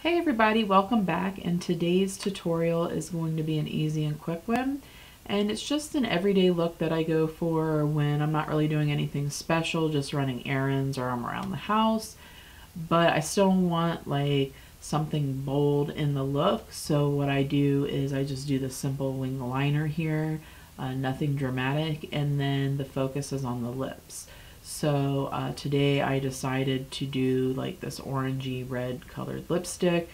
Hey everybody, welcome back, and today's tutorial is going to be an easy and quick one, and it's just an everyday look that I go for when I'm not really doing anything special, just running errands or I'm around the house, but I still want like something bold in the look. So what I do is I just do the simple wing liner here, nothing dramatic, and then the focus is on the lips. So today I decided to do like this orangey red colored lipstick.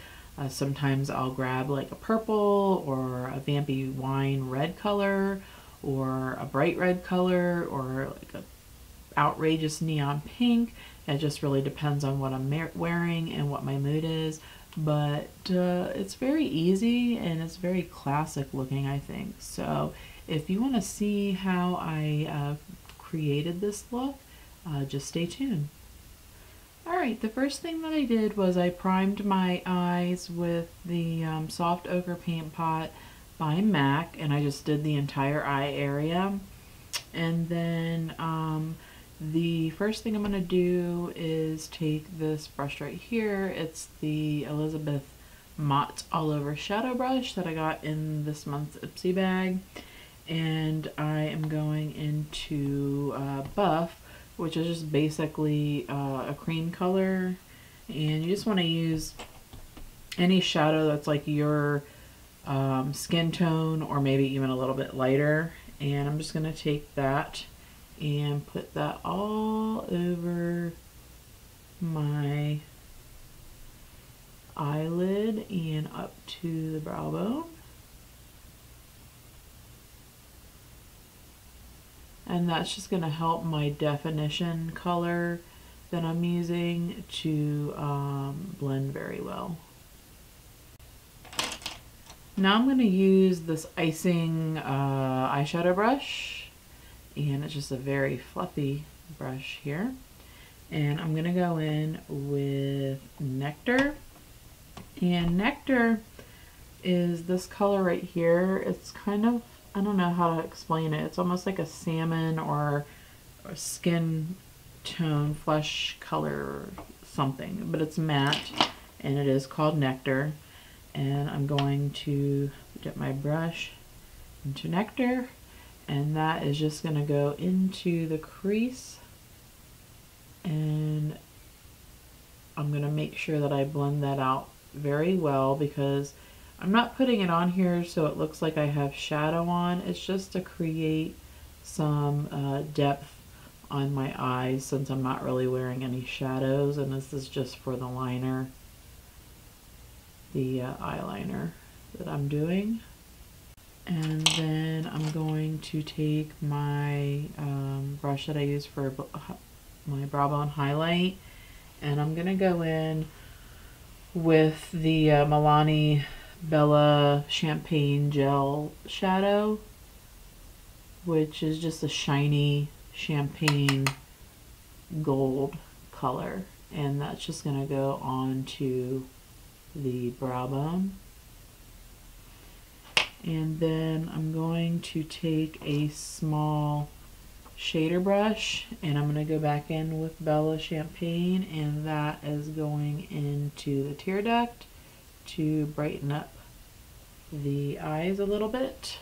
Sometimes I'll grab like a purple or a vampy wine red color or a bright red color or like a outrageous neon pink. It just really depends on what I'm wearing and what my mood is. But it's very easy and it's very classic looking, I think. So if you want to see how I created this look, just stay tuned. Alright, the first thing that I did was I primed my eyes with the Soft Ochre Paint Pot by MAC, and I just did the entire eye area. And then the first thing I'm going to do is take this brush right here. It's the Elizabeth Mott All Over Shadow Brush that I got in this month's Ipsy Bag. And I am going into Buff, which is just basically a cream color. And you just want to use any shadow that's like your skin tone or maybe even a little bit lighter. And I'm just going to take that and put that all over my eyelid and up to the brow bone. And that's just going to help my definition color that I'm using to blend very well. Now I'm going to use this icing eyeshadow brush, and it's just a very fluffy brush here. And I'm going to go in with Nectar, and Nectar is this color right here. It's kind of, I don't know how to explain it. It's almost like a salmon or a skin tone, flesh color something, but it's matte and it is called Nectar. And I'm going to dip my brush into Nectar, and that is just going to go into the crease, and I'm going to make sure that I blend that out very well because I'm not putting it on here so it looks like I have shadow on. It's just to create some depth on my eyes since I'm not really wearing any shadows, and this is just for the liner, the eyeliner that I'm doing. And then I'm going to take my brush that I use for my brow bone highlight, and I'm going to go in with the Milani Bella Champagne Gel Shadow, which is just a shiny champagne gold color, and that's just going to go on to the brow bone. And then I'm going to take a small shader brush and I'm going to go back in with Bella Champagne, and that is going into the tear duct to brighten up the eyes a little bit.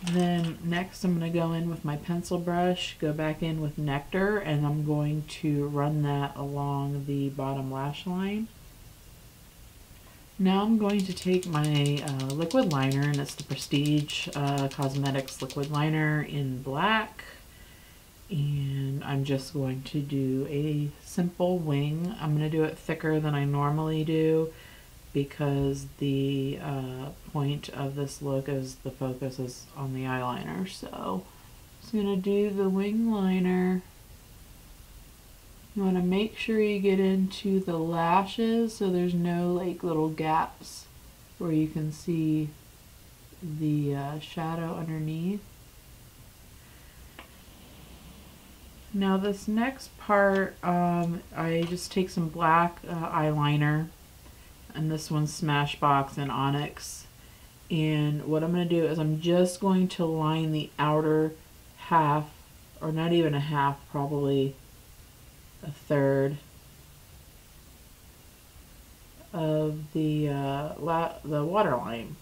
Then next I'm going to go in with my pencil brush, go back in with Nectar, and I'm going to run that along the bottom lash line. Now I'm going to take my liquid liner, and it's the Prestige Cosmetics liquid liner in black, and I'm just going to do a simple wing. I'm going to do it thicker than I normally do because the point of this look is the focus is on the eyeliner. So I'm just going to do the wing liner. You want to make sure you get into the lashes so there's no like little gaps where you can see the shadow underneath. Now this next part, I just take some black eyeliner, and this one's Smashbox and Onyx. And what I'm going to do is I'm just going to line the outer half, or not even a half, probably a third of the waterline.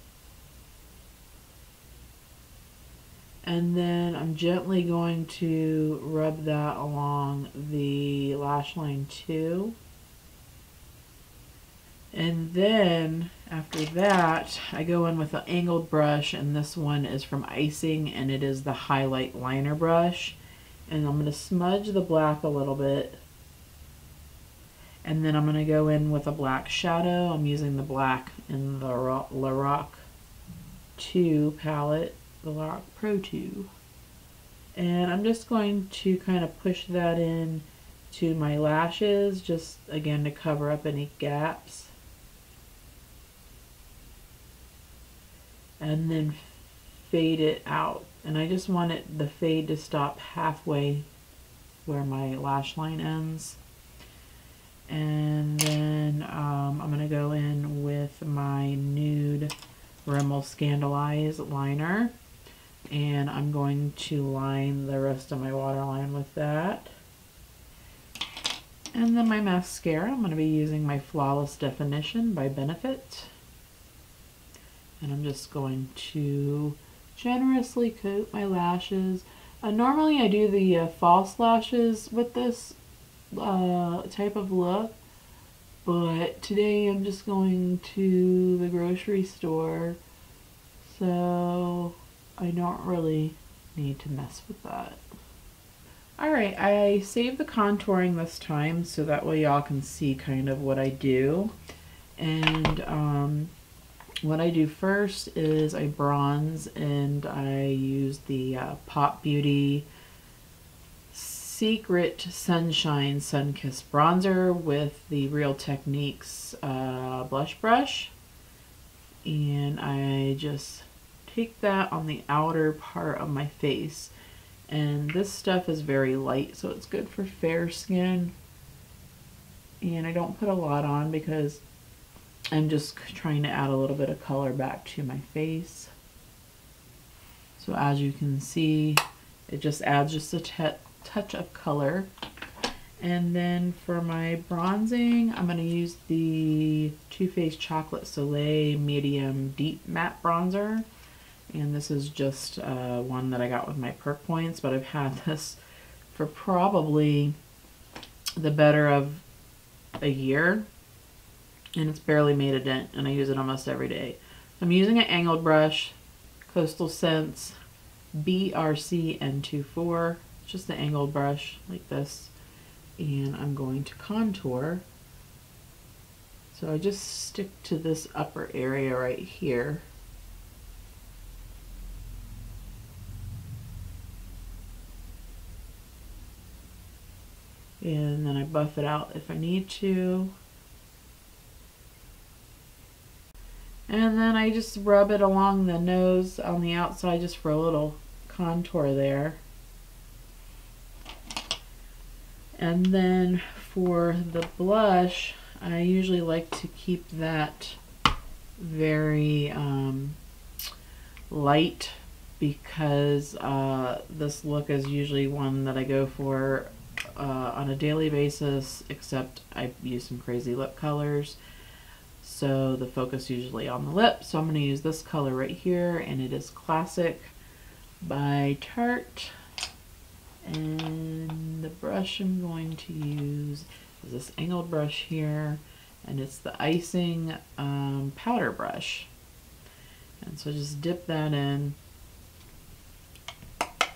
And then I'm gently going to rub that along the lash line too. And then after that, I go in with an angled brush, and this one is from Icing, and it is the highlight liner brush. And I'm going to smudge the black a little bit. And then I'm going to go in with a black shadow. I'm using the black in the Lorac 2 palette, the Lorac Pro 2. And I'm just going to kind of push that in to my lashes, just again to cover up any gaps. And then fade it out. And I just want the fade to stop halfway where my lash line ends. And then I'm going to go in with my nude Rimmel Scandalize liner. And I'm going to line the rest of my waterline with that. And then my mascara, I'm going to be using my Flawless Definition by Benefit. And I'm just going to generously coat my lashes. Normally I do the false lashes with this type of look, but today I'm just going to the grocery store, so I don't really need to mess with that. Alright, I saved the contouring this time so that way y'all can see kind of what I do. And what I do first is I bronze, and I use the Pop Beauty Secret Sunshine Sunkissed Bronzer with the Real Techniques blush brush. And I just take that on the outer part of my face. And this stuff is very light, so it's good for fair skin. And I don't put a lot on because I'm just trying to add a little bit of color back to my face. So as you can see, it just adds just a touch of color. And then for my bronzing, I'm going to use the Too Faced Chocolate Soleil Medium Deep Matte Bronzer. And this is just one that I got with my perk points, but I've had this for probably the better of a year. And it's barely made a dent, and I use it almost every day. I'm using an angled brush, Coastal Scents BRC N24, just an angled brush like this, and I'm going to contour. So I just stick to this upper area right here. And then I buff it out if I need to. And then I just rub it along the nose on the outside just for a little contour there. And then for the blush, I usually like to keep that very light, because this look is usually one that I go for on a daily basis, except I use some crazy lip colors. So the focus usually on the lip. So I'm going to use this color right here, and it is Classic by Tarte. And the brush I'm going to use is this angled brush here, and it's the Icing powder brush. And so just dip that in,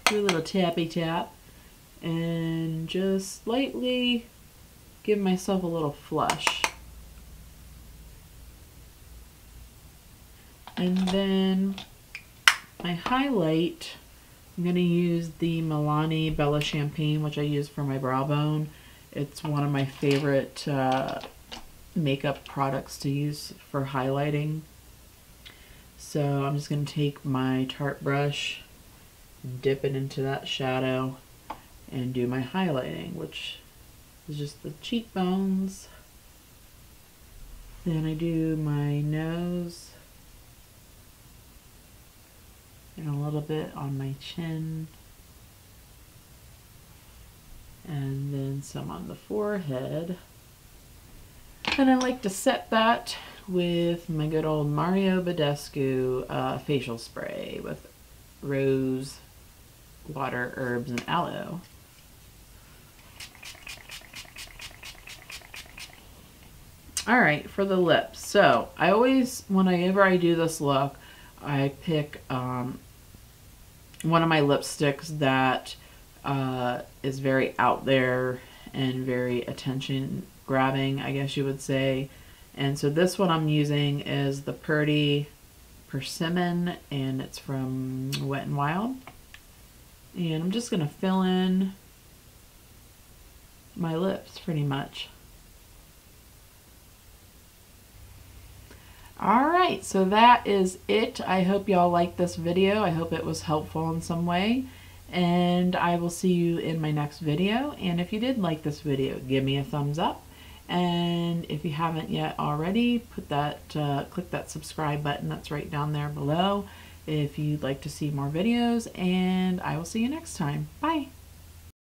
do a little tappy tap, and just lightly give myself a little flush. And then my highlight, I'm going to use the Milani Bella Champagne, which I use for my brow bone. It's one of my favorite makeup products to use for highlighting. So I'm just going to take my Tarte brush, dip it into that shadow, and do my highlighting, which is just the cheekbones. Then I do my nose, and a little bit on my chin, and then some on the forehead. And I like to set that with my good old Mario Badescu facial spray with rose, water, herbs, and aloe. Alright, for the lips. So, I always, whenever I do this look, I pick one of my lipsticks that is very out there and very attention grabbing, I guess you would say. And so this one I'm using is the Purdy Persimmon, and it's from Wet n Wild. And I'm just going to fill in my lips pretty much. Alright, so that is it. I hope y'all liked this video. I hope it was helpful in some way. And I will see you in my next video. And if you did like this video, give me a thumbs up. And if you haven't yet already, click that subscribe button that's right down there below if you'd like to see more videos. And I will see you next time. Bye!